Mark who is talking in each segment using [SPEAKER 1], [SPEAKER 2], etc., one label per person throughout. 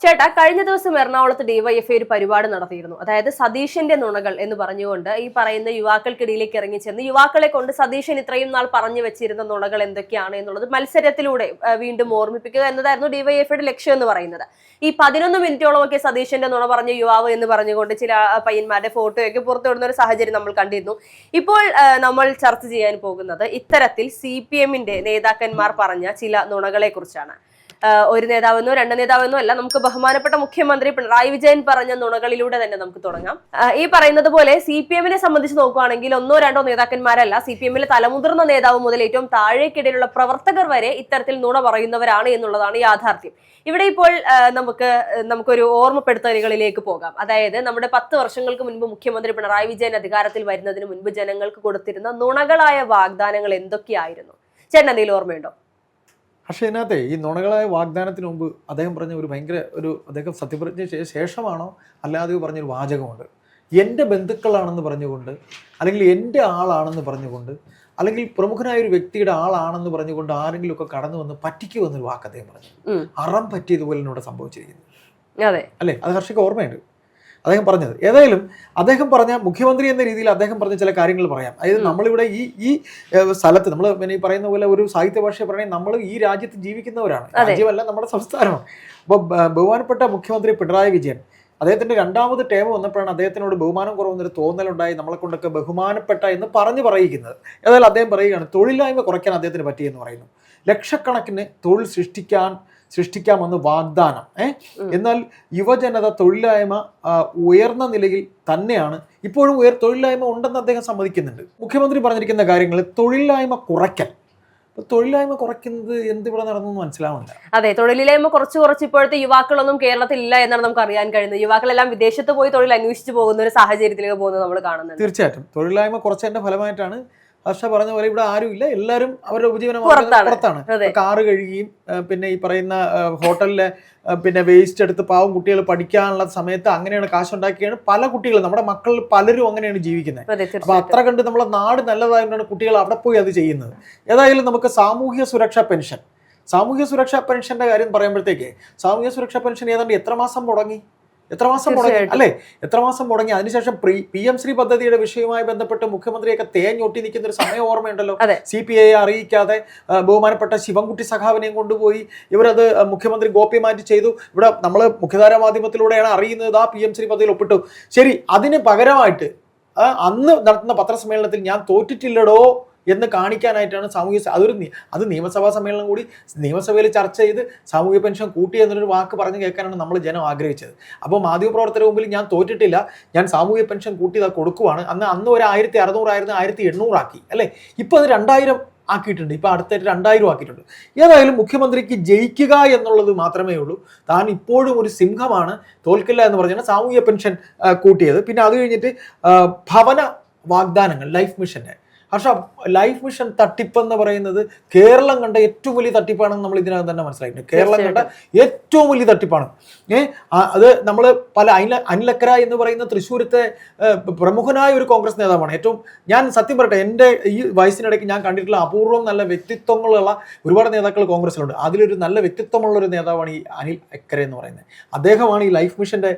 [SPEAKER 1] ചേട്ടാ, കഴിഞ്ഞ ദിവസം എറണാകുളത്ത് ഡിവൈഎഫ്ഐ ഒരു പരിപാടി നടത്തിയിരുന്നു. അതായത് സതീശന്റെ നുണകൾ എന്ന് പറഞ്ഞുകൊണ്ട് ഈ പറയുന്ന യുവാക്കൾക്കിടയിലേക്ക് ഇറങ്ങിച്ചെന്ന് യുവാക്കളെ കൊണ്ട് സതീശൻ ഇത്രയും നാൾ പറഞ്ഞു വെച്ചിരുന്ന നുണകൾ എന്തൊക്കെയാണ് എന്നുള്ളത് മത്സരത്തിലൂടെ വീണ്ടും ഓർമ്മിപ്പിക്കുക എന്നതായിരുന്നു ഡിവൈഎഫ്ഐയുടെ ലക്ഷ്യം എന്ന് പറയുന്നത്. ഈ 11 മിനിറ്റോളമൊക്കെ സതീശന്റെ നുണ പറഞ്ഞ യുവാവ് എന്ന് പറഞ്ഞുകൊണ്ട് ചില പയ്യന്മാരുടെ ഫോട്ടോയൊക്കെ പുറത്തുവിടുന്ന ഒരു സാഹചര്യം നമ്മൾ കണ്ടിരുന്നു. ഇപ്പോൾ നമ്മൾ ചർച്ച ചെയ്യാൻ പോകുന്നത് ഇത്തരത്തിൽ CPM-ന്റെ നേതാക്കന്മാർ പറഞ്ഞ ചില നുണകളെ കുറിച്ചാണ്. ഒരു നേതാവെന്നോ രണ്ട് നേതാവെന്നോ അല്ല, നമുക്ക് ബഹുമാനപ്പെട്ട മുഖ്യമന്ത്രി പിണറായി വിജയൻ പറഞ്ഞ നുണകളിലൂടെ തന്നെ നമുക്ക് തുടങ്ങാം. ഈ പറയുന്നത് പോലെ CPM-നെ സംബന്ധിച്ച് നോക്കുകയാണെങ്കിൽ ഒന്നോ രണ്ടോ നേതാക്കന്മാരല്ല, CPM-ലെ തലമുതിർന്ന നേതാവ് മുതൽ ഏറ്റവും താഴേക്കിടയിലുള്ള പ്രവർത്തകർ വരെ ഇത്തരത്തിൽ നുണ പറയുന്നവരാണ് എന്നുള്ളതാണ് യാഥാർത്ഥ്യം. ഇവിടെ ഇപ്പോൾ നമുക്കൊരു ഓർമ്മപ്പെടുത്തലുകളിലേക്ക് പോകാം. അതായത് നമ്മുടെ 10 വർഷങ്ങൾക്ക് മുൻപ് മുഖ്യമന്ത്രി പിണറായി വിജയൻ അധികാരത്തിൽ വരുന്നതിന് മുൻപ് ജനങ്ങൾക്ക് കൊടുത്തിരുന്ന നുണകളായ വാഗ്ദാനങ്ങൾ എന്തൊക്കെയായിരുന്നു? ചേട്ടൻ എന്തെങ്കിലും ഓർമ്മയുണ്ടോ?
[SPEAKER 2] പക്ഷേ ഇതിനകത്തെ ഈ നുണകളായ വാഗ്ദാനത്തിന് മുമ്പ് അദ്ദേഹം പറഞ്ഞ ഒരു ഭയങ്കര അദ്ദേഹം സത്യപ്രതിജ്ഞ ശേഷമാണോ അല്ലാതെ പറഞ്ഞൊരു വാചകമുണ്ട്. എൻ്റെ ബന്ധുക്കളാണെന്ന് പറഞ്ഞുകൊണ്ട്, അല്ലെങ്കിൽ എൻ്റെ ആളാണെന്ന് പറഞ്ഞുകൊണ്ട്, അല്ലെങ്കിൽ പ്രമുഖനായ ഒരു വ്യക്തിയുടെ ആളാണെന്ന് പറഞ്ഞുകൊണ്ട് ആരെങ്കിലും ഒക്കെ കടന്നു വന്ന് പറ്റിക്കുമെന്നൊരു വാക്ക് അദ്ദേഹം പറഞ്ഞു. അറം പറ്റിയതുപോലെ ഇവിടെ സംഭവിച്ചിരിക്കുന്നു. അല്ലേ? അത് ഹർഷയ്ക്ക് ഓർമ്മയുണ്ട് അദ്ദേഹം പറഞ്ഞത്. ഏതായാലും അദ്ദേഹം പറഞ്ഞ മുഖ്യമന്ത്രി എന്ന രീതിയിൽ അദ്ദേഹം പറഞ്ഞ ചില കാര്യങ്ങൾ പറയാം. അതായത് നമ്മളിവിടെ ഈ സ്ഥലത്ത് നമ്മൾ ഈ പറയുന്ന പോലെ ഒരു സാഹിത്യ ഭാഷ പറയുന്നത് നമ്മൾ ഈ രാജ്യത്ത് ജീവിക്കുന്നവരാണ്, രാജ്യമല്ല നമ്മുടെ സംസ്ഥാനമാണ്. അപ്പോൾ ബഹുമാനപ്പെട്ട മുഖ്യമന്ത്രി പിണറായി വിജയൻ അദ്ദേഹത്തിന്റെ 2ാമത് ടേം വന്നപ്പോഴാണ് അദ്ദേഹത്തിനോട് ബഹുമാനം കുറവെന്നൊരു തോന്നലുണ്ടായി, നമ്മളെ കൊണ്ടൊക്കെ ബഹുമാനപ്പെട്ട എന്ന് പറയിക്കുന്നത്. ഏതായാലും അദ്ദേഹം പറയുകയാണ് തൊഴിലില്ലായ്മ കുറയ്ക്കാൻ അദ്ദേഹത്തിന് പറ്റിയെന്ന് പറയുന്നു. ലക്ഷക്കണക്കിന് തൊഴിൽ സൃഷ്ടിക്കാമെന്ന് വാഗ്ദാനം. എന്നാൽ യുവജനത തൊഴിലില്ലായ്മ ഉയർന്ന നിലയിൽ തന്നെയാണ്, ഇപ്പോഴും തൊഴിലില്ലായ്മ ഉണ്ടെന്ന് അദ്ദേഹം സമ്മതിക്കുന്നുണ്ട്. മുഖ്യമന്ത്രി പറഞ്ഞിരിക്കുന്ന കാര്യങ്ങൾ തൊഴിലില്ലായ്മ കുറയ്ക്കൽ. തൊഴിലില്ലായ്മ കുറയ്ക്കുന്നത് എന്തിവിടെ നടന്നു മനസ്സിലാവുന്നില്ല.
[SPEAKER 1] അതെ, തൊഴിലില്ലായ്മ കുറച്ച് ഇപ്പോഴത്തെ യുവാക്കളൊന്നും കേരളത്തിൽ ഇല്ല എന്നാണ് നമുക്ക് അറിയാൻ കഴിയുന്നത്. യുവാക്കളെല്ലാം വിദേശത്ത് പോയി തൊഴിൽ അന്വേഷിച്ച് പോകുന്ന ഒരു സാഹചര്യത്തിലേക്ക് പോകുന്നത് നമ്മൾ കാണുന്നത്.
[SPEAKER 2] തീർച്ചയായിട്ടും തൊഴിലില്ലായ്മ കുറച്ചതിന്റെ ഫലമായിട്ടാണ് ഹർഷ പറഞ്ഞ പോലെ ഇവിടെ ആരുമില്ല, എല്ലാവരും അവരുടെ ഉപജീവനമാർഗ്ഗം പുറത്താണ്. കാറ് കഴുകിയും പിന്നെ ഈ പറയുന്ന ഹോട്ടലിലെ പിന്നെ വേസ്റ്റ് എടുത്ത് പാവം കുട്ടികൾ പഠിക്കാനുള്ള സമയത്ത് അങ്ങനെയാണ് കാശുണ്ടാക്കിയാണ് പല കുട്ടികളും, നമ്മുടെ മക്കൾ പലരും അങ്ങനെയാണ് ജീവിക്കുന്നത്. അപ്പൊ അത്ര കണ്ട് നമ്മളെ നാട് നല്ലതായതുകൊണ്ടാണ് കുട്ടികൾ അവിടെ പോയി അത് ചെയ്യുന്നത്. ഏതായാലും നമുക്ക് സാമൂഹ്യ സുരക്ഷാ പെൻഷന്റെ കാര്യം പറയുമ്പോഴത്തേക്ക് സാമൂഹ്യ സുരക്ഷാ പെൻഷൻ ഏതാണ്ട് എത്ര മാസം മുടങ്ങി അല്ലെ? എത്ര മാസം മുടങ്ങി. അതിനുശേഷം PM ശ്രീ പദ്ധതിയുടെ വിഷയവുമായി ബന്ധപ്പെട്ട് മുഖ്യമന്ത്രിയൊക്കെ തേഞ്ഞൊട്ടി നിൽക്കുന്ന ഒരു സമയം ഓർമ്മയുണ്ടല്ലോ. CPI അറിയിക്കാതെ ബഹുമാനപ്പെട്ട ശിവൻകുട്ടി സഖാവിനെയും കൊണ്ടുപോയി ഇവരത് മുഖ്യമന്ത്രി ഗോപ്യമാറ്റി ചെയ്തു. ഇവിടെ നമ്മൾ മുഖ്യധാരാ മാധ്യമത്തിലൂടെയാണ് അറിയുന്നത് ആ PM ശ്രീ പദ്ധതിയിൽ ഒപ്പിട്ടു. ശരി, അതിന് പകരമായിട്ട് അന്ന് നടത്തുന്ന പത്രസമ്മേളനത്തിൽ ഞാൻ തോറ്റിട്ടില്ലടോ എന്ന് കാണിക്കാനായിട്ടാണ് അത് നിയമസഭാ സമ്മേളനം കൂടി നിയമസഭയിൽ ചർച്ച ചെയ്ത് സാമൂഹ്യ പെൻഷൻ കൂട്ടി എന്നൊരു വാക്ക് പറഞ്ഞു കേൾക്കാനാണ് നമ്മൾ ജനം ആഗ്രഹിച്ചത്. അപ്പോൾ മാധ്യമപ്രവർത്തകരുടെ മുമ്പിൽ ഞാൻ തോറ്റിട്ടില്ല, ഞാൻ സാമൂഹ്യ പെൻഷൻ കൂട്ടി കൊടുക്കുവാണ്. അന്ന് ഒരു 1600 ആയിരുന്നു, 1800 ആക്കി അല്ലേ? ഇപ്പോൾ അത് 2000 ആക്കിയിട്ടുണ്ട്. ഇപ്പോൾ അടുത്തായിട്ട് 2000 ആക്കിയിട്ടുണ്ട്. ഏതായാലും മുഖ്യമന്ത്രിക്ക് ജയിക്കുക എന്നുള്ളത് മാത്രമേ ഉള്ളൂ. താൻ ഇപ്പോഴും ഒരു സിംഹമാണ്, തോൽക്കില്ല എന്ന് പറഞ്ഞാണ് സാമൂഹ്യ പെൻഷൻ കൂട്ടിയത്. പിന്നെ അത് കഴിഞ്ഞിട്ട് ഭവന വാഗ്ദാനങ്ങൾ, ലൈഫ് മിഷന്റെ. പക്ഷെ ലൈഫ് മിഷൻ തട്ടിപ്പെന്ന് പറയുന്നത് കേരളം കണ്ട ഏറ്റവും വലിയ തട്ടിപ്പാണെന്ന് നമ്മൾ ഇതിനകം തന്നെ മനസ്സിലായിട്ടുണ്ട്. കേരളം കണ്ട ഏറ്റവും വലിയ തട്ടിപ്പാണ്. അത് നമ്മൾ അനിലക്കര എന്ന് പറയുന്ന തൃശ്ശൂരത്തെ പ്രമുഖനായ ഒരു കോൺഗ്രസ് നേതാവാണ്. ഞാൻ സത്യം പറയട്ടെ, എൻ്റെ ഈ വയസ്സിനിടയ്ക്ക് ഞാൻ കണ്ടിട്ടുള്ള അപൂർവം നല്ല വ്യക്തിത്വങ്ങളുള്ള ഒരുപാട് നേതാക്കൾ കോൺഗ്രസിലുണ്ട്. അതിലൊരു നല്ല വ്യക്തിത്വമുള്ളൊരു നേതാവാണ് ഈ അനിൽ അക്കര എന്ന് പറയുന്നത്. അദ്ദേഹമാണ് ഈ ലൈഫ് മിഷന്റെ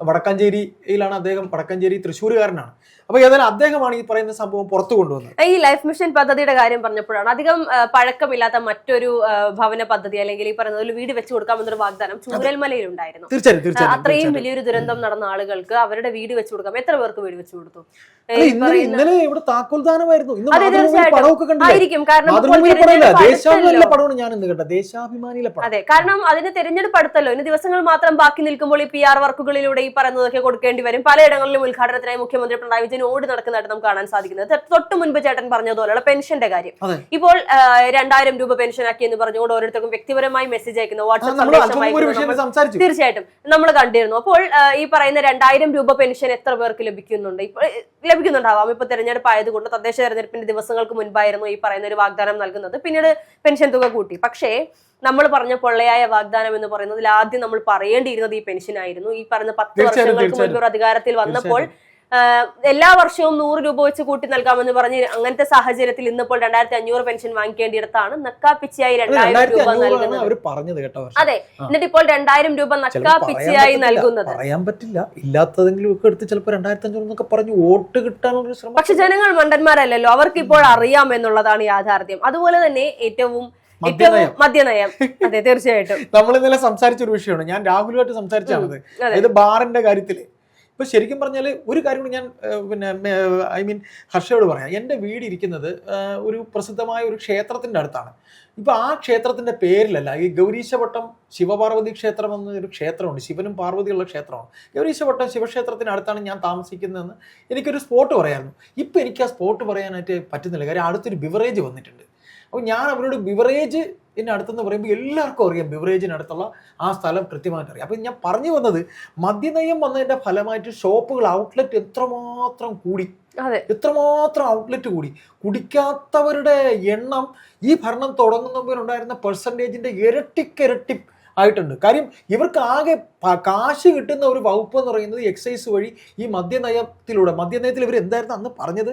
[SPEAKER 2] വടക്കാഞ്ചേരിയിലാണ് അദ്ദേഹം, വടക്കാഞ്ചേരി തൃശ്ശൂരുകാരനാണ്. അപ്പൊ ഏതായാലും അദ്ദേഹമാണ് ഈ പറയുന്ന സംഭവം പുറത്തു കൊണ്ടുവന്നത്.
[SPEAKER 1] ഈ ലൈഫ് മിഷൻ പദ്ധതിയുടെ കാര്യം പറഞ്ഞപ്പോഴാണ് അധികം പഴക്കമില്ലാത്ത മറ്റൊരു ഭവന പദ്ധതി, അല്ലെങ്കിൽ ഈ പറയുന്ന വീട് വെച്ച് കൊടുക്കാമെന്നൊരു വാഗ്ദാനം ചൂരൽമലയിൽ ഉണ്ടായിരുന്നു.
[SPEAKER 2] തീർച്ചയായും
[SPEAKER 1] അത്രയും വലിയൊരു ദുരന്തം നടന്ന ആളുകൾക്ക് അവരുടെ വീട് വെച്ച് കൊടുക്കാം. എത്ര പേർക്ക് വീട് വെച്ച് കൊടുത്തു?
[SPEAKER 2] ഇന്നലെ ഇവിടെ താക്കോൽദാനമായിരുന്നു.
[SPEAKER 1] ആയിരിക്കും, കാരണം അതെ, കാരണം അതിന് തെരഞ്ഞെടുപ്പ് അടുത്തല്ലോ. ഇന്ന് ദിവസങ്ങൾ മാത്രം ബാക്കി നിൽക്കുമ്പോൾ ഈ PR വർക്കുകളിലൂടെ ഈ പറയുന്നതൊക്കെ കൊടുക്കേണ്ടി വരും. പലയിടങ്ങളിലും ഉദ്ഘാടനത്തിനായി മുഖ്യമന്ത്രി പിണറായി വിജയൻ ഓടി നടക്കുന്നതായിട്ട് നമുക്ക് കാണാൻ സാധിക്കുന്നത്. തൊട്ട് മുൻപ് ചേട്ടൻ പറഞ്ഞതുപോലെയുള്ള പെൻഷന്റെ കാര്യം, ഇപ്പോൾ 2000 രൂപ പെൻഷൻ ആക്കി എന്ന് പറഞ്ഞുകൊണ്ട് ഓരോരുത്തർക്കും വ്യക്തിപരമായി മെസ്സേജ് അയക്കുന്നു, വാട്സ്ആപ്പ് സന്ദേശം തീർച്ചയായിട്ടും നമ്മൾ കണ്ടിരുന്നു. അപ്പോൾ ഈ പറയുന്ന 2000 രൂപ പെൻഷൻ എത്ര പേർക്ക് ലഭിക്കുന്നുണ്ടാവാം. ഇപ്പൊ തെരഞ്ഞെടുപ്പ് ആയതുകൊണ്ട് തദ്ദേശ തെരഞ്ഞെടുപ്പിന്റെ ദിവസങ്ങൾക്ക് മുൻപായിരുന്നു ഈ പറയുന്ന ഒരു വാഗ്ദാനം നൽകുന്നത്. പിന്നീട് പെൻഷൻ തുക കൂട്ടി. പക്ഷേ നമ്മൾ പറഞ്ഞ പൊള്ളയായ വാഗ്ദാനം എന്ന് പറയുന്നതിൽ ആദ്യം നമ്മൾ പറയേണ്ടിയിരുന്നത് ഈ പെൻഷൻ ആയിരുന്നു. ഈ പറഞ്ഞ 10 വർഷങ്ങൾക്ക് മുൻപ് അധികാരത്തിൽ വന്നപ്പോൾ എല്ലാ വർഷവും 100 രൂപ വെച്ച് കൂട്ടി നൽകാമെന്ന് പറഞ്ഞ് അങ്ങനത്തെ സാഹചര്യത്തിൽ ഇന്നിപ്പോൾ 2500 പെൻഷൻ വാങ്ങിക്കേണ്ടിയിടത്താണ് നക്കാപ്പിച്ചയായി 2000 രൂപ നൽകുന്നത്. അതെ, എന്നിട്ട് ഇപ്പോൾ 2000 രൂപ നക്കാപ്പിച്ചയായി നൽകുന്നത്.
[SPEAKER 2] പറയാൻ പറ്റില്ല, ഇല്ലാത്തതെങ്കിലും ഒക്കെ എടുത്ത് ചിലപ്പോൾ 2500 പറഞ്ഞു വോട്ട് കിട്ടാനുള്ള ശ്രമം.
[SPEAKER 1] പക്ഷെ ജനങ്ങൾ മണ്ടന്മാരല്ലല്ലോ, അവർക്ക് ഇപ്പോൾ അറിയാം എന്നുള്ളതാണ് യാഥാർത്ഥ്യം. അതുപോലെ തന്നെ ഏറ്റവും മദ്യനയം. അതെ, തീർച്ചയായിട്ടും
[SPEAKER 2] നമ്മൾ ഇന്നലെ സംസാരിച്ച ഒരു വിഷയമാണ്, ഞാൻ രാഹുലുമായിട്ട് സംസാരിച്ചാണത്. അതായത് ബാറിന്റെ കാര്യത്തില് ഇപ്പൊ ശരിക്കും പറഞ്ഞാല് ഒരു കാര്യം കൂടി ഞാൻ ഹർഷയോട് പറയാം. എൻ്റെ വീട് ഇരിക്കുന്നത് ഒരു പ്രസിദ്ധമായ ഒരു ക്ഷേത്രത്തിന്റെ അടുത്താണ്. ഇപ്പൊ ആ ക്ഷേത്രത്തിന്റെ പേരിലല്ല, ഈ ഗൗരീശവട്ടം ശിവപാർവതി ക്ഷേത്രം എന്നൊരു ക്ഷേത്രമുണ്ട്, ശിവനും പാർവതിയുള്ള ക്ഷേത്രമാണ്. ഗൗരീശവട്ടം ശിവക്ഷേത്രത്തിന് അടുത്താണ് ഞാൻ താമസിക്കുന്നതെന്ന് എനിക്കൊരു സ്പോട്ട് പറയായിരുന്നു. ഇപ്പൊ എനിക്ക് ആ സ്പോട്ട് പറയാനായിട്ട് പറ്റുന്നില്ല, കാര്യം അടുത്തൊരു ബിവറേജ് വന്നിട്ടുണ്ട്. അപ്പോൾ ഞാൻ അവരോട് ബിവറേജ് അടുത്തെന്ന് പറയുമ്പോൾ എല്ലാവർക്കും അറിയാം ബിവറേജിനടുത്തുള്ള ആ സ്ഥലം കൃത്യമായിട്ട് അറിയാം. അപ്പം ഞാൻ പറഞ്ഞു വന്നത്, മദ്യനയം വന്നതിൻ്റെ ഫലമായിട്ട് ഷോപ്പുകൾ ഔട്ട്ലെറ്റ് എത്രമാത്രം കൂടി, എത്രമാത്രം ഔട്ട്ലെറ്റ് കൂടി. കുടിക്കാത്തവരുടെ എണ്ണം ഈ ഭരണം തുടങ്ങുന്നവരുണ്ടായിരുന്ന പെർസെൻറ്റേജിൻ്റെ ഇരട്ടിക്കിരട്ടി ആയിട്ടുണ്ട്. കാര്യം ഇവർക്ക് ആകെ കാശ് കിട്ടുന്ന ഒരു വകുപ്പ് എന്ന് പറയുന്നത് എക്സൈസ് വഴി ഈ മദ്യനയത്തിലൂടെ. മദ്യനയത്തിൽ ഇവർ എന്തായിരുന്നു അന്ന് പറഞ്ഞത്?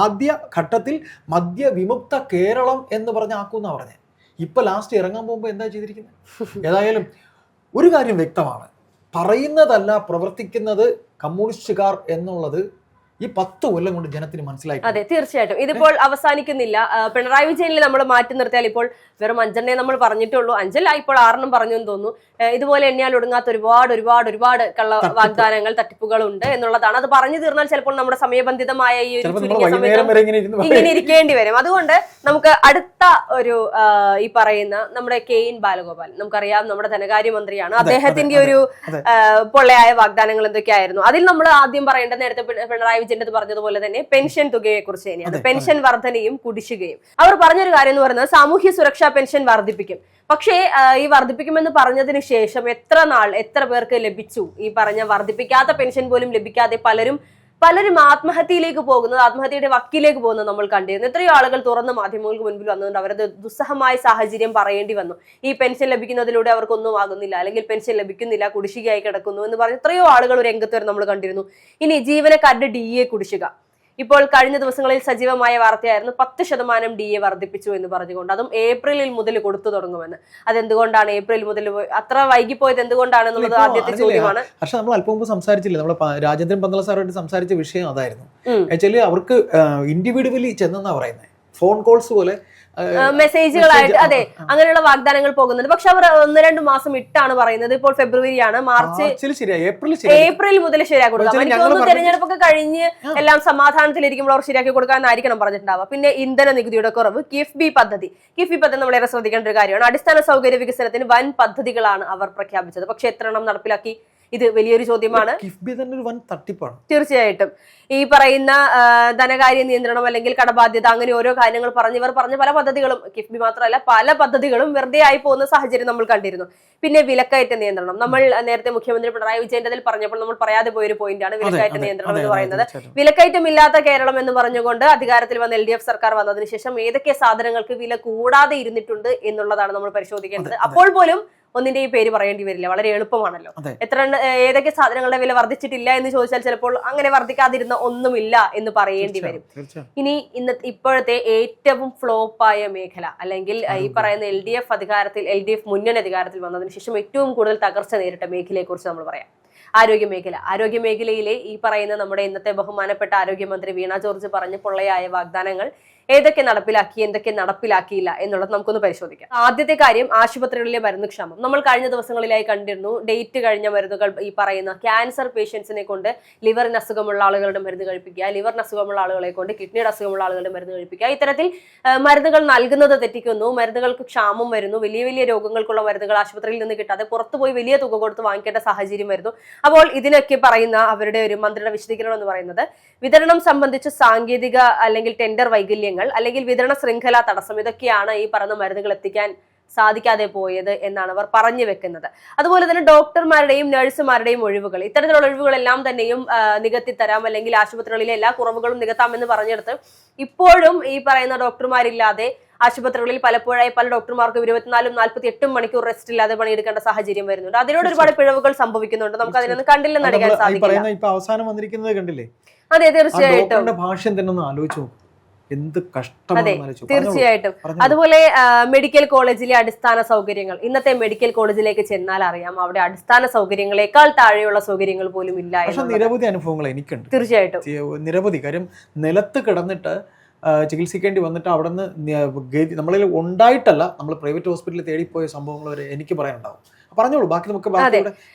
[SPEAKER 2] ആദ്യ ഘട്ടത്തിൽ മദ്യവിമുക്ത കേരളം എന്ന് ആക്കുമെന്നാണ് പറഞ്ഞത്. ഇപ്പൊ ലാസ്റ്റ് ഇറങ്ങാൻ പോകുമ്പോൾ എന്താ ചെയ്തിരിക്കുന്നത്? ഏതായാലും ഒരു കാര്യം വ്യക്തമാണ്, പറയുന്നതല്ല പ്രവർത്തിക്കുന്നത് കമ്മ്യൂണിസ്റ്റുകാർ എന്നുള്ളത് ഈ 10 കൊല്ലം കൊണ്ട് ജനത്തിന് മനസ്സിലായി.
[SPEAKER 1] അതെ, തീർച്ചയായിട്ടും ഇതിപ്പോൾ അവസാനിക്കുന്നില്ല. പിണറായി വിജയനിൽ നമ്മൾ മാറ്റി നിർത്തിയാൽ ഇപ്പോൾ വെറും 5 നമ്മൾ പറഞ്ഞിട്ടുള്ളൂ, 5 ഇപ്പോൾ 6 പറഞ്ഞു എന്ന് തോന്നുന്നു. ഇതുപോലെ എണ്ണിയാൽ ഒടുങ്ങാത്ത ഒരുപാട് കള്ള വാഗ്ദാനങ്ങൾ, തട്ടിപ്പുകൾ ഉണ്ട് എന്നുള്ളതാണ്. അത് പറഞ്ഞു തീർന്നാൽ ചിലപ്പോൾ നമ്മുടെ സമയബന്ധിതമായ ഈ ഒരു ഇങ്ങനെ ഇരിക്കേണ്ടി വരും. അതുകൊണ്ട് നമുക്ക് അടുത്ത ഒരു ഈ പറയുന്ന നമ്മുടെ KN ബാലഗോപാൽ, നമുക്കറിയാം നമ്മുടെ ധനകാര്യമന്ത്രിയാണ്. അദ്ദേഹത്തിന്റെ ഒരു പൊള്ളയായ വാഗ്ദാനങ്ങൾ എന്തൊക്കെയായിരുന്നു? അതിൽ നമ്മൾ ആദ്യം പറയേണ്ടത്, നേരത്തെ പിണറായി വിജയൻ പറഞ്ഞതുപോലെ തന്നെ പെൻഷൻ തുകയെ കുറിച്ച് തന്നെയാണ്. പെൻഷൻ വർധനയും കുടിശ്ശികയും. അവർ പറഞ്ഞൊരു കാര്യം എന്ന് പറയുന്നത് സാമൂഹ്യ സുരക്ഷാ പെൻഷൻ വർദ്ധിപ്പിക്കും. പക്ഷേ ഈ വർദ്ധിപ്പിക്കുമെന്ന് പറഞ്ഞതിന് ശേഷം എത്ര പേർക്ക് ലഭിച്ചു? ഈ പറഞ്ഞ വർദ്ധിപ്പിക്കാത്ത പെൻഷൻ പോലും ലഭിക്കാതെ പലരും ആത്മഹത്യയിലേക്ക് പോകുന്നത്, ആത്മഹത്യയുടെ വക്കിലേക്ക് പോകുന്നത് നമ്മൾ കണ്ടിരുന്നു. എത്രയോ ആളുകൾ തുറന്ന മാധ്യമങ്ങൾക്ക് മുൻപിൽ വന്നുകൊണ്ട് അവരത് ദുസ്സഹമായ സാഹചര്യം പറയേണ്ടി വന്നു. ഈ പെൻഷൻ ലഭിക്കുന്നതിലൂടെ അവർക്കൊന്നും ആകുന്നില്ല, അല്ലെങ്കിൽ പെൻഷൻ ലഭിക്കുന്നില്ല, കുടിശ്ശികയായി കിടക്കുന്നു എന്ന് പറഞ്ഞ് എത്രയോ ആളുകൾ രംഗത്ത് വരെ നമ്മൾ കണ്ടിരുന്നു. ഇനി ജീവനക്കാരുടെ DA കുടിശ്ശിക. ഇപ്പോൾ കഴിഞ്ഞ ദിവസങ്ങളിൽ സജീവമായ വാർത്തയായിരുന്നു 10% DA വർദ്ധിപ്പിച്ചു എന്ന് പറഞ്ഞുകൊണ്ട്, അതും ഏപ്രിലിൽ മുതൽ കൊടുത്തു തുടങ്ങുമെന്ന്. അതെന്തുകൊണ്ടാണ് ഏപ്രിൽ മുതൽ അത്ര വൈകിപ്പോയത്, എന്തുകൊണ്ടാണെന്നുള്ളത് ആദ്യത്തെ ചോദ്യമാണ്.
[SPEAKER 2] പക്ഷെ നമ്മൾ അല്പം മുമ്പ് സംസാരിച്ചില്ല, നമ്മൾ രാജേന്ദ്രൻ പന്തള സാറായിട്ട് സംസാരിച്ച വിഷയം അതായിരുന്നു. ആക്ച്വലി അവർക്ക് ഇൻഡിവിജ്വലി ചെന്നെന്നാ പറയുന്നത്, ഫോൺ കോൾസ് പോലെ
[SPEAKER 1] മെസ്സേജുകളായിട്ട്. അതെ, അങ്ങനെയുള്ള വാഗ്ദാനങ്ങൾ പോകുന്നുണ്ട്. പക്ഷെ അവർ 1-2 മാസം ഇട്ടാണ് പറയുന്നത്. ഇപ്പോൾ ഫെബ്രുവരിയാണ്, ഏപ്രിൽ മുതൽ ശരിയാക്കി കൊടുക്കാം. എനിക്ക് തോന്നുന്നു തെരഞ്ഞെടുപ്പൊക്കെ കഴിഞ്ഞ് എല്ലാം സമാധാനത്തിലിരിക്കുമ്പോൾ അവർ ശരിയാക്കി കൊടുക്കാനായിരിക്കണം പറഞ്ഞിട്ടുണ്ടാവുക. പിന്നെ ഇന്ധന നികുതിയുടെ കുറവ്, കിഫ്ബി പദ്ധതി നമ്മളേറെ ശ്രദ്ധിക്കേണ്ട ഒരു കാര്യമാണ്. അടിസ്ഥാന സൗകര്യ വികസനത്തിന് വൻ പദ്ധതികളാണ് അവർ പ്രഖ്യാപിച്ചത്. പക്ഷെ എത്ര എണ്ണം നടപ്പിലാക്കി? ഇത് വലിയൊരു ചോദ്യമാണ്.
[SPEAKER 2] കിഫ്ബി തന്നെ ഒരു വൻ തട്ടിപ്പാണ്.
[SPEAKER 1] തീർച്ചയായിട്ടും ഈ പറയുന്ന ധനകാര്യ നിയന്ത്രണം അല്ലെങ്കിൽ കടബാധ്യത, അങ്ങനെ ഓരോ കാര്യങ്ങൾ ഇവർ പറഞ്ഞ പല പദ്ധതികളും, കിഫ്ബി മാത്രമല്ല പല പദ്ധതികളും വെറുതെ ആയി പോകുന്ന സാഹചര്യം നമ്മൾ കണ്ടിരുന്നു. പിന്നെ വിലക്കയറ്റ നിയന്ത്രണം, നമ്മൾ നേരത്തെ മുഖ്യമന്ത്രി പിണറായി വിജയന്റെ പറഞ്ഞപ്പോൾ നമ്മൾ പറയാതെ പോയൊരു പോയിന്റാണ് വിലക്കയറ്റ നിയന്ത്രണം എന്ന് പറയുന്നത്. വിലക്കയറ്റമില്ലാത്ത കേരളം എന്ന് പറഞ്ഞുകൊണ്ട് അധികാരത്തിൽ വന്ന LDF സർക്കാർ വന്നതിന് ശേഷം ഏതൊക്കെ സാധനങ്ങൾക്ക് വില കൂടാതെ ഇരുന്നിട്ടുണ്ട് എന്നുള്ളതാണ് നമ്മൾ പരിശോധിക്കേണ്ടത്. അപ്പോൾ പോലും ഒന്നിന്റെ ഈ പേര് പറയേണ്ടി വരില്ല, വളരെ എളുപ്പമാണല്ലോ. ഏതൊക്കെ സാധനങ്ങളുടെ വില വർദ്ധിച്ചിട്ടില്ല എന്ന് ചോദിച്ചാൽ ചിലപ്പോൾ അങ്ങനെ വർദ്ധിക്കാതിരുന്ന ഒന്നുമില്ല എന്ന് പറയേണ്ടി വരും. ഇനി ഇപ്പോഴത്തെ ഏറ്റവും ഫ്ലോപ്പായ മേഖല, അല്ലെങ്കിൽ ഈ പറയുന്ന LDF മുന്നണി അധികാരത്തിൽ വന്നതിന് ശേഷം ഏറ്റവും കൂടുതൽ തകർച്ച നേരിട്ട മേഖലയെ കുറിച്ച് നമ്മൾ പറയാം. ആരോഗ്യമേഖലയിലെ ഈ പറയുന്ന നമ്മുടെ ഇന്നത്തെ ബഹുമാനപ്പെട്ട ആരോഗ്യമന്ത്രി വീണ ജോർജ് പറഞ്ഞ പൊള്ളയായ വാഗ്ദാനങ്ങൾ ഏതൊക്കെ നടപ്പിലാക്കി, എന്തൊക്കെ നടപ്പിലാക്കിയില്ല എന്നുള്ളത് നമുക്കൊന്ന് പരിശോധിക്കാം. ആദ്യത്തെ കാര്യം ആശുപത്രികളിലെ മരുന്ന് ക്ഷാമം. നമ്മൾ കഴിഞ്ഞ ദിവസങ്ങളിലായി കണ്ടിരുന്നു, ഡേറ്റ് കഴിഞ്ഞ മരുന്നുകൾ ഈ പറയുന്ന ക്യാൻസർ പേഷ്യൻസിനെ കൊണ്ട് ലിവറിന് അസുഖമുള്ള ആളുകളുടെ മരുന്ന് കഴിപ്പിക്കുക, ലിവറിന് അസുഖമുള്ള ആളുകളെ കൊണ്ട് കിഡ്നിയുടെ അസുഖമുള്ള ആളുകളുടെ മരുന്ന് കഴിപ്പിക്കുക. ഇത്തരത്തിൽ മരുന്നുകൾ നൽകുന്നത് തെറ്റിക്കുന്നു, മരുന്നുകൾക്ക് ക്ഷാമം വരുന്നു, വലിയ രോഗങ്ങൾക്കുള്ള മരുന്നുകൾ ആശുപത്രിയിൽ നിന്ന് കിട്ടാതെ പുറത്തുപോയി വലിയ തുക കൊടുത്ത് വാങ്ങിക്കേണ്ട സാഹചര്യം വരുന്നു. അപ്പോൾ ഇതിനൊക്കെ പറയുന്ന അവരുടെ ഒരു മന്ത്രിയുടെ വിശദീകരണം എന്ന് പറയുന്നത്, വിതരണം സംബന്ധിച്ച് സാങ്കേതിക അല്ലെങ്കിൽ ടെൻഡർ വൈകല്യങ്ങൾ അല്ലെങ്കിൽ വിതരണ ശൃംഖല തടസ്സം, ഇതൊക്കെയാണ് ഈ പറഞ്ഞ മരുന്നുകൾ എത്തിക്കാൻ സാധിക്കാതെ പോയത് എന്നാണ് അവർ പറഞ്ഞു വെക്കുന്നത്. അതുപോലെ തന്നെ ഡോക്ടർമാരുടെയും നഴ്സുമാരുടെയും ഒഴിവുകൾ, ഇത്തരത്തിലുള്ള ഒഴിവുകളെല്ലാം തന്നെയും നികത്തി തരാം, അല്ലെങ്കിൽ ആശുപത്രികളിലെ എല്ലാ കുറവുകളും നികത്താമെന്ന് പറഞ്ഞെടുത്ത് ഇപ്പോഴും ഈ പറയുന്ന ഡോക്ടർമാരില്ലാതെ ആശുപത്രികളിൽ പലപ്പോഴായി പല ഡോക്ടർമാർക്കും 24-48 മണിക്കൂർ റെസ്റ്റ് ഇല്ലാതെ പണിയെടുക്കേണ്ട സാഹചര്യം വരുന്നുണ്ട്. അതിനോട് ഒരുപാട് പിഴവുകൾ സംഭവിക്കുന്നുണ്ട്. നമുക്ക് അതിനൊന്നും കണ്ടില്ലെന്ന് നടിക്കാൻ സാധിക്കില്ല.
[SPEAKER 2] അവസാനം വന്നിരിക്കുന്നത് കണ്ടില്ലേ?
[SPEAKER 1] അതെ, തീർച്ചയായിട്ടും
[SPEAKER 2] ഭാഷ്യം തന്നെ ഒന്ന് ആലോചിച്ചു, എന്ത്
[SPEAKER 1] അതെ, തീർച്ചയായിട്ടും. അതുപോലെ മെഡിക്കൽ കോളേജിലെ അടിസ്ഥാന സൗകര്യങ്ങൾ, ഇന്നത്തെ മെഡിക്കൽ കോളേജിലേക്ക് ചെന്നാൽ അറിയാം അവിടെ അടിസ്ഥാന സൗകര്യങ്ങളെക്കാൾ താഴെയുള്ള സൗകര്യങ്ങൾ പോലും ഇല്ല.
[SPEAKER 2] പക്ഷെ നിരവധി അനുഭവങ്ങൾ എനിക്കുണ്ട്.
[SPEAKER 1] തീർച്ചയായിട്ടും
[SPEAKER 2] നിരവധി കാര്യം, നിലത്ത് കിടന്നിട്ട് ചികിത്സിക്കേണ്ടി വന്നിട്ട് അവിടെ നിന്ന് നമ്മളിൽ ഉണ്ടായിട്ടല്ല, നമ്മൾ പ്രൈവറ്റ് ഹോസ്പിറ്റലിൽ തേടിപ്പോയ സംഭവങ്ങൾ വരെ എനിക്ക് പറയാനുണ്ടാവും. പറഞ്ഞോളൂ, ബാക്കി നമുക്ക്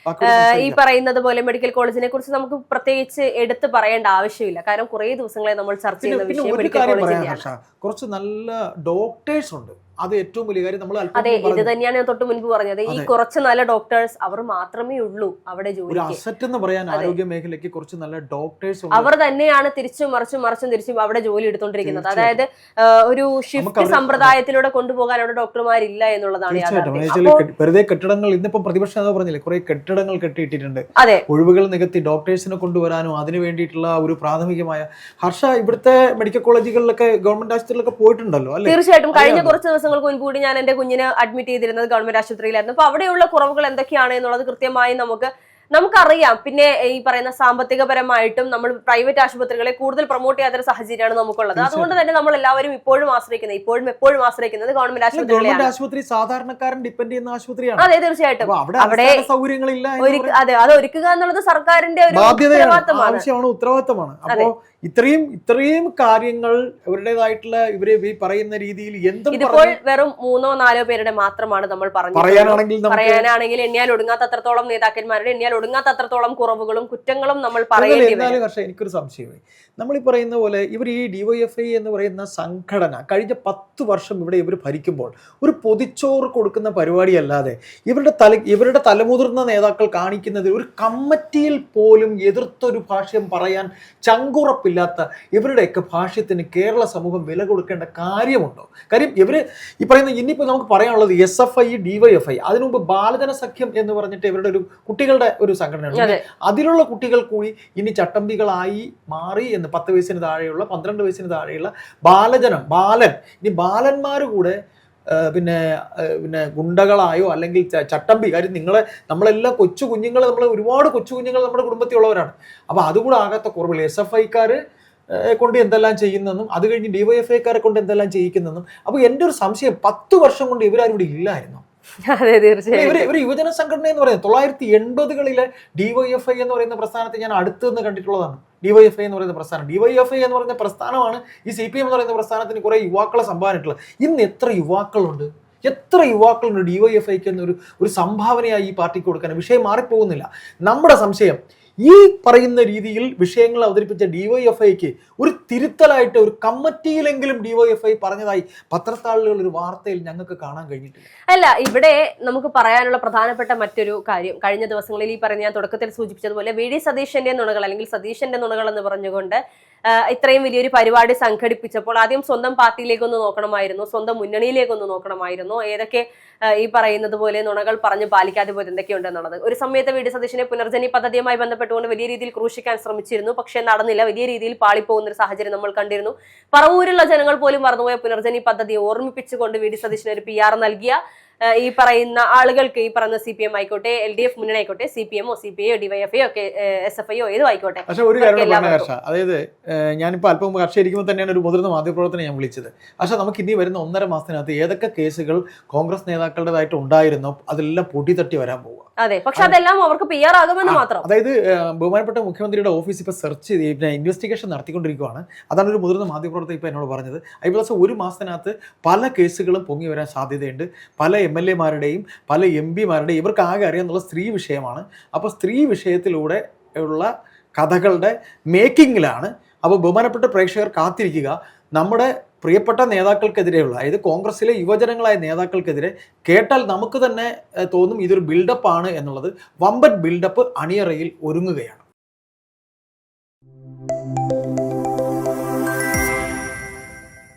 [SPEAKER 1] ഈ പറയുന്നത് പോലെ മെഡിക്കൽ കോളേജിനെ കുറിച്ച് നമുക്ക് പ്രത്യേകിച്ച് എടുത്തു പറയേണ്ട ആവശ്യമില്ല. കാരണം കുറെ ദിവസങ്ങളെ നമ്മൾ ചർച്ച ചെയ്യുന്ന വിഷയം മെഡിക്കൽ കോളേജിലാണ്.
[SPEAKER 2] കുറച്ച് നല്ല ഡോക്ടേഴ്സ് ഉണ്ട്, അത് ഏറ്റവും വലിയ കാര്യം. നമ്മൾ
[SPEAKER 1] അതെ, ഇത് തന്നെയാണ് ഞാൻ തൊട്ട് മുൻപ് പറഞ്ഞത്. ഈ കുറച്ച് നല്ല ഡോക്ടേഴ്സ് അവർ മാത്രമേ ഉള്ളൂ അവിടെ ജോലി.
[SPEAKER 2] അസറ്റ് എന്ന് പറയാൻ ആരോഗ്യ മേഖലയ്ക്ക് കുറച്ച് നല്ല ഡോക്ടേഴ്സ്
[SPEAKER 1] അവർ തന്നെയാണ് തിരിച്ചും തിരിച്ചും അവിടെ ജോലി എടുത്തോണ്ടിരിക്കുന്നത്. അതായത് ഒരു ഷിഫ്റ്റ് സമ്പ്രദായത്തിലൂടെ കൊണ്ടുപോകാൻ അവിടെ ഡോക്ടർമാരില്ല എന്നുള്ളതാണ്.
[SPEAKER 2] വെറുതെ കെട്ടിടങ്ങൾ, ഇന്നിപ്പം പ്രതിപക്ഷം അത് പറഞ്ഞില്ലേ, കുറെ കെട്ടിടങ്ങൾ കെട്ടിയിട്ടിട്ടുണ്ട്.
[SPEAKER 1] അതെ,
[SPEAKER 2] ഒഴിവുകൾ നികത്തി ഡോക്ടേഴ്സിനെ കൊണ്ടുവരാനും അതിനു വേണ്ടിയിട്ടുള്ള ഒരു പ്രാഥമികമായ ഹർഷ ഇവിടുത്തെ മെഡിക്കൽ കോളേജുകളിലൊക്കെ ഗവൺമെന്റ് ആശുപത്രിയിലൊക്കെ പോയിട്ടുണ്ടല്ലോ അല്ലെ?
[SPEAKER 1] തീർച്ചയായിട്ടും. കഴിഞ്ഞ കുറച്ച് ദിവസങ്ങൾക്ക് മുൻകൂടി ഞാൻ എന്റെ കുഞ്ഞിനെ അഡ്മിറ്റ് ചെയ്തിരുന്നത് ഗവൺമെന്റ് ആശുപത്രിയിലായിരുന്നു. അപ്പൊ അവിടെയുള്ള കുറവുകൾ എന്തൊക്കെയാണ് എന്നുള്ളത് കൃത്യമായി നമുക്കറിയാം. പിന്നെ ഈ പറയുന്ന സാമ്പത്തികപരമായിട്ടും നമ്മൾ പ്രൈവറ്റ് ആശുപത്രികളെ കൂടുതൽ പ്രൊമോട്ട് ചെയ്യാത്തൊരു സാഹചര്യമാണ് നമുക്കുള്ളത്. അതുകൊണ്ട് തന്നെ നമ്മൾ എല്ലാവരും എപ്പോഴും ആശ്രയിക്കുന്നത് ഗവൺമെന്റ് ആശുപത്രികളെയാണ്.
[SPEAKER 2] ആശുപത്രി സാധാരണക്കാരൻ ഡിപ്പെൻഡ് ചെയ്യുന്ന ആശുപത്രിയാണ്.
[SPEAKER 1] അതെ, തീർച്ചയായിട്ടും. അവിടെ
[SPEAKER 2] സൗകര്യങ്ങളില്ല,
[SPEAKER 1] അതെ, അത് ഒരുക്കുക എന്നുള്ളത് സർക്കാരിന്റെ ഒരു
[SPEAKER 2] ഉത്തരവാദിത്തമാണ്. അപ്പോ ഇത്രയും കാര്യങ്ങൾ ഇവരുടേതായിട്ടുള്ള ഇവരെ പറയുന്ന രീതിയിൽ
[SPEAKER 1] ഇതിപ്പോൾ വെറും 3-4 പേരുടെ മാത്രമാണ് നമ്മൾ പറയാനാണെങ്കിൽ എണ്ണിയാൽ ഒടുങ്ങാത്തത്രത്തോളം നേതാക്കന്മാരുടെ, എണ്ണിയാൽ ഒടുങ്ങാത്തത്രത്തോളം കുറവുകളും കുറ്റങ്ങളും നമ്മൾ പറയേണ്ടി വരും.
[SPEAKER 2] പക്ഷേ എനിക്കൊരു സംശയമായി, നമ്മൾ ഈ പറയുന്ന പോലെ ഇവർ ഈ DYFI എന്ന് പറയുന്ന സംഘടന കഴിഞ്ഞ 10 വർഷം ഇവിടെ ഇവർ ഭരിക്കുമ്പോൾ ഒരു പൊതിച്ചോറ് കൊടുക്കുന്ന പരിപാടിയല്ലാതെ ഇവരുടെ തലമുതിർന്ന നേതാക്കൾ കാണിക്കുന്നത് ഒരു കമ്മിറ്റിയിൽ പോലും എതിർത്തൊരു ഭാഷ്യം പറയാൻ ചങ്കുറപ്പില്ലാത്ത ഇവരുടെയൊക്കെ ഭാഷ്യത്തിന് കേരള സമൂഹം വില കൊടുക്കേണ്ട കാര്യമുണ്ടോ? കാര്യം ഇവർ ഈ പറയുന്ന ഇനിയിപ്പോൾ നമുക്ക് പറയാനുള്ളത് SFI, DYFI, അതിനു മുമ്പ് ബാലജന സഖ്യം എന്ന് പറഞ്ഞിട്ട് ഇവരുടെ ഒരു കുട്ടികളുടെ ഒരു സംഘടനയാണ്. അതിലുള്ള കുട്ടികൾ കൂടി ഇനി ചട്ടമ്പികളായി മാറി എന്ന് 10 വയസ്സിന് താഴെയുള്ള 12 വയസ്സിന് താഴെയുള്ള ബാലൻ ഇനി ബാലന്മാർ കൂടെ പിന്നെ ഗുണ്ടകളായോ അല്ലെങ്കിൽ ചട്ടമ്പി. കാര്യം നമ്മളെല്ലാം കൊച്ചു കുഞ്ഞുങ്ങൾ, ഒരുപാട് കൊച്ചു കുഞ്ഞുങ്ങൾ നമ്മുടെ കുടുംബത്തിലുള്ളവരാണ്. അപ്പോൾ അതുകൂടെ ആകാത്ത കുറവില്ല. SFIക്കാർ കൊണ്ട് എന്തെല്ലാം ചെയ്യുന്നെന്നും അത് കഴിഞ്ഞ് DYFIക്കാരെ കൊണ്ട് എന്തെല്ലാം ചെയ്യിക്കുന്നെന്നും. അപ്പോൾ എൻ്റെ ഒരു സംശയം, 10 വർഷം കൊണ്ട് ഇവരാരും ഇവിടെ ഇല്ലായിരുന്നു. ഇവര് യുവജന സംഘടന എന്ന് പറയുന്നത് 1980-കളിലെ DYFI എന്ന് പറയുന്ന പ്രസ്ഥാനത്തെ ഞാൻ അടുത്ത് നിന്ന് കണ്ടിട്ടുള്ളതാണ്. DYFI എന്ന് പറയുന്ന പ്രസ്ഥാനം, DYFI എന്ന് പറയുന്ന പ്രസ്ഥാനമാണ് ഈ CPM എന്ന് പറയുന്ന പ്രസ്ഥാനത്തിന് കുറെ യുവാക്കളെ സംഭാവനയിട്ടുള്ളത്. ഇന്ന് എത്ര യുവാക്കളുണ്ട് DYFIക്ക് എന്നൊരു സംഭാവനയായി ഈ പാർട്ടിക്ക് കൊടുക്കാൻ. വിഷയം മാറിപ്പോകുന്നില്ല. നമ്മുടെ സംശയം, ഈ പറയുന്ന രീതിയിൽ വിഷയങ്ങൾ അവതരിപ്പിച്ച DYFIക്ക് ഒരു തിരുത്തലായിട്ട് ഒരു കമ്മിറ്റിയിലെങ്കിലും DYFI പറഞ്ഞതായി പത്രത്താളുകൾ ഒരു വാർത്തയിൽ ഞങ്ങൾക്ക് കാണാൻ കഴിഞ്ഞിട്ടില്ല.
[SPEAKER 1] അല്ല, ഇവിടെ നമുക്ക് പറയാനുള്ള പ്രധാനപ്പെട്ട മറ്റൊരു കാര്യം, കഴിഞ്ഞ ദിവസങ്ങളിൽ ഈ പറഞ്ഞ ഞാൻ തുടക്കത്തിൽ സൂചിപ്പിച്ചതുപോലെ VD സതീശന്റെ നുണകൾ അല്ലെങ്കിൽ സതീശന്റെ നുണകൾ എന്ന് പറഞ്ഞുകൊണ്ട് ഇത്രയും വലിയൊരു പരിപാടി സംഘടിപ്പിച്ചപ്പോൾ ആദ്യം സ്വന്തം പാർട്ടിയിലേക്കൊന്ന് നോക്കണമായിരുന്നു, സ്വന്തം മുന്നണിയിലേക്കൊന്ന് നോക്കണമായിരുന്നു, ഏതൊക്കെ ഈ പറയുന്നത് പോലെ നുണകൾ പറഞ്ഞ് പാലിക്കാതെ പോയത് എന്തൊക്കെയുണ്ടെന്നുള്ളത്. ഒരു സമയത്ത് VD സതീശനെ പുനർജനി പദ്ധതിയുമായി ബന്ധപ്പെട്ടുകൊണ്ട് വലിയ രീതിയിൽ ക്രൂശിക്കാൻ ശ്രമിച്ചിരുന്നു. പക്ഷെ നടന്നില്ല. വലിയ രീതിയിൽ പാളിപ്പോകുന്ന ഒരു സാഹചര്യം നമ്മൾ കണ്ടിരുന്നു. പറവൂരുള്ള ജനങ്ങൾ പോലും മറന്നുപോയ പുനർജനി പദ്ധതിയെ ഓർമ്മിപ്പിച്ചുകൊണ്ട് VD സതീശന് ഒരു PR നൽകിയ ഈ പറയുന്ന ആളുകൾക്ക്, ഈ പറയുന്ന CPM ആയിക്കോട്ടെ, LDF മുന്നണി ആയിക്കോട്ടെ, CPMO, CPIO, DYFI ഒക്കെ SFIO ഏതോ ആയിക്കോട്ടെ.
[SPEAKER 2] പക്ഷെ ഒരു കാര്യം, അതായത് ഞാനിപ്പോൾ അല്പം കർഷകരിക്കുമ്പോൾ തന്നെയാണ് ഒരു മുതിർന്ന മാധ്യമപ്രവർത്തനം ഞാൻ വിളിച്ചത്. പക്ഷെ നമുക്ക് ഇനി വരുന്ന 1.5 മാസത്തിനകത്ത് ഏതൊക്കെ കേസുകൾ കോൺഗ്രസ് നേതാക്കളുടേതായിട്ട് ഉണ്ടായിരുന്നോ അതെല്ലാം പൊട്ടിത്തട്ടി വരാൻ പോവുക.
[SPEAKER 1] അതെ, പക്ഷെ അതെല്ലാം അവർക്ക് PR ആകുമെന്ന് മാത്രം.
[SPEAKER 2] അതായത് ബഹുമാനപ്പെട്ട മുഖ്യമന്ത്രിയുടെ ഓഫീസ് ഇപ്പൊ സെർച്ച് ചെയ്ത് ഇൻവെസ്റ്റിഗേഷൻ നടത്തിക്കൊണ്ടിരിക്കുകയാണ്. അതാണ് ഒരു മുതിർന്ന മാധ്യമപ്രവർത്തകർ ഇപ്പൊ എന്നോട് പറഞ്ഞത്. പ്ലസ് 1 മാസത്തിനകത്ത് പല കേസുകളും പൊങ്ങി വരാൻ സാധ്യതയുണ്ട്. പല MLA-മാരുടെയും പല MP-മാരുടെയും ഇവർക്ക് ആകെ അറിയാന്നുള്ള സ്ത്രീ വിഷയമാണ്. അപ്പോൾ സ്ത്രീ വിഷയത്തിലൂടെ ഉള്ള കഥകളുടെ മേക്കിങ്ങിലാണ്. അപ്പോൾ ബഹുമാനപ്പെട്ട പ്രേക്ഷകർ കാത്തിരിക്കുക. നമ്മുടെ പ്രിയപ്പെട്ട നേതാക്കൾക്കെതിരെയുള്ള, അതായത് കോൺഗ്രസിലെ യുവജനങ്ങളായ നേതാക്കൾക്കെതിരെ കേട്ടാൽ നമുക്ക് തന്നെ തോന്നും ഇതൊരു ബിൽഡപ്പ് ആണ് എന്നുള്ളത്. വമ്പൻ ബിൽഡപ്പ് അണിയറയിൽ ഒരുങ്ങുകയാണ്.